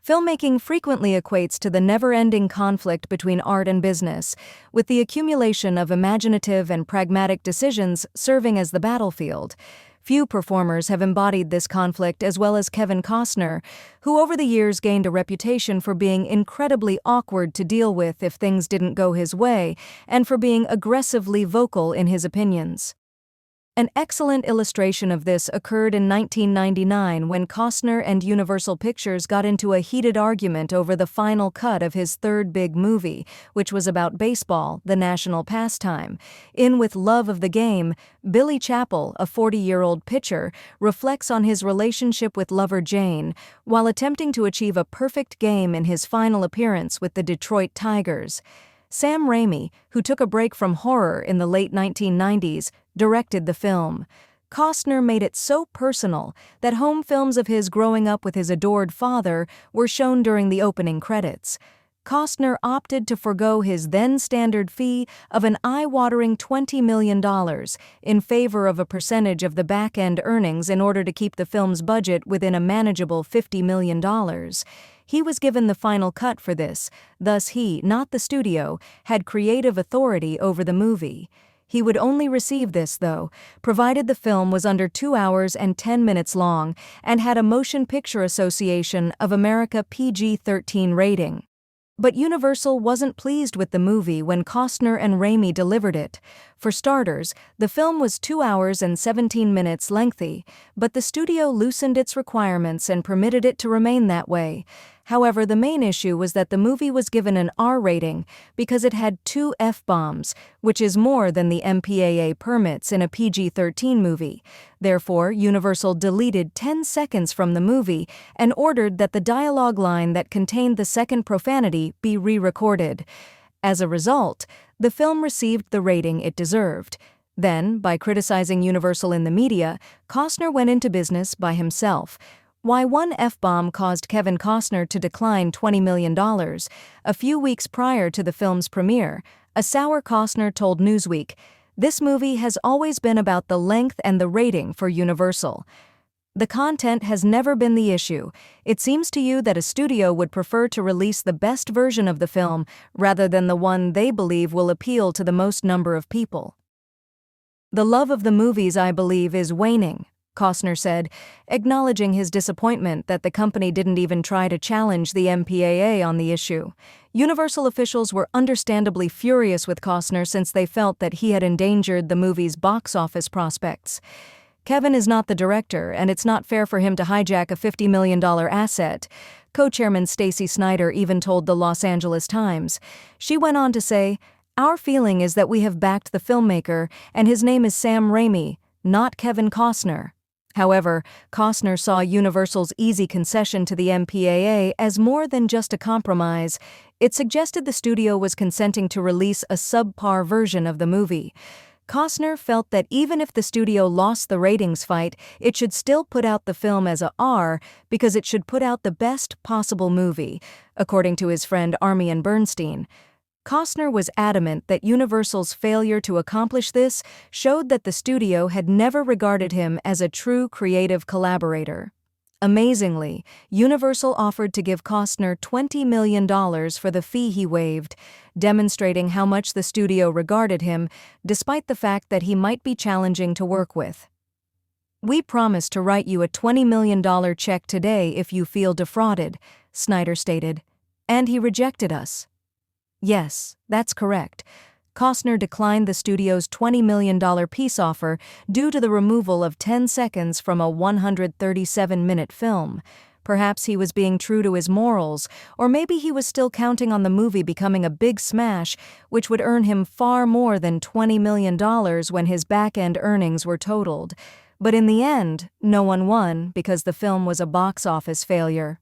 Filmmaking frequently equates to the never-ending conflict between art and business, with the accumulation of imaginative and pragmatic decisions serving as the battlefield. Few performers have embodied this conflict as well as Kevin Costner, who over the years gained a reputation for being incredibly awkward to deal with if things didn't go his way, and for being aggressively vocal in his opinions. An excellent illustration of this occurred in 1999 when Costner and Universal Pictures got into a heated argument over the final cut of his third big movie, which was about baseball, the national pastime. In With Love of the Game, Billy Chappell, a 40-year-old pitcher, reflects on his relationship with lover Jane, while attempting to achieve a perfect game in his final appearance with the Detroit Tigers. Sam Raimi, who took a break from horror in the late 1990s, directed the film. Costner made it so personal that home films of his growing up with his adored father were shown during the opening credits. Costner opted to forego his then-standard fee of an eye-watering $20 million in favor of a percentage of the back-end earnings in order to keep the film's budget within a manageable $50 million. He was given the final cut for this, thus he, not the studio, had creative authority over the movie. He would only receive this, though, provided the film was under 2 hours and 10 minutes long and had a Motion Picture Association of America PG-13 rating. But Universal wasn't pleased with the movie when Costner and Raimi delivered it. For starters, the film was 2 hours and 17 minutes lengthy, but the studio loosened its requirements and permitted it to remain that way. However, the main issue was that the movie was given an R rating because it had 2 F-bombs, which is more than the MPAA permits in a PG-13 movie. Therefore, Universal deleted 10 seconds from the movie and ordered that the dialogue line that contained the second profanity be re-recorded. As a result, the film received the rating it deserved. Then, by criticizing Universal in the media, Costner went into business by himself. Why one F-bomb caused Kevin Costner to decline $20 million. A few weeks prior to the film's premiere, a sour Costner told Newsweek, "This movie has always been about the length and the rating for Universal. The content has never been the issue. It seems to you that a studio would prefer to release the best version of the film rather than the one they believe will appeal to the most number of people. The love of the movies, I believe, is waning," Costner said, acknowledging his disappointment that the company didn't even try to challenge the MPAA on the issue. Universal officials were understandably furious with Costner since they felt that he had endangered the movie's box office prospects. "Kevin is not the director, and it's not fair for him to hijack a $50 million asset," co-chairman Stacey Snider even told the Los Angeles Times. She went on to say, "Our feeling is that we have backed the filmmaker, and his name is Sam Raimi, not Kevin Costner." However, Costner saw Universal's easy concession to the MPAA as more than just a compromise. It suggested the studio was consenting to release a subpar version of the movie. Costner felt that even if the studio lost the ratings fight, it should still put out the film as a R because it should put out the best possible movie, according to his friend Armin Bernstein. Costner was adamant that Universal's failure to accomplish this showed that the studio had never regarded him as a true creative collaborator. Amazingly, Universal offered to give Costner $20 million for the fee he waived, demonstrating how much the studio regarded him, despite the fact that he might be challenging to work with. "We promise to write you a $20 million check today if you feel defrauded," Snider stated. "And he rejected us." Yes, that's correct. Costner declined the studio's $20 million peace offer due to the removal of 10 seconds from a 137-minute film. Perhaps he was being true to his morals, or maybe he was still counting on the movie becoming a big smash, which would earn him far more than $20 million when his back-end earnings were totaled. But in the end, no one won because the film was a box office failure.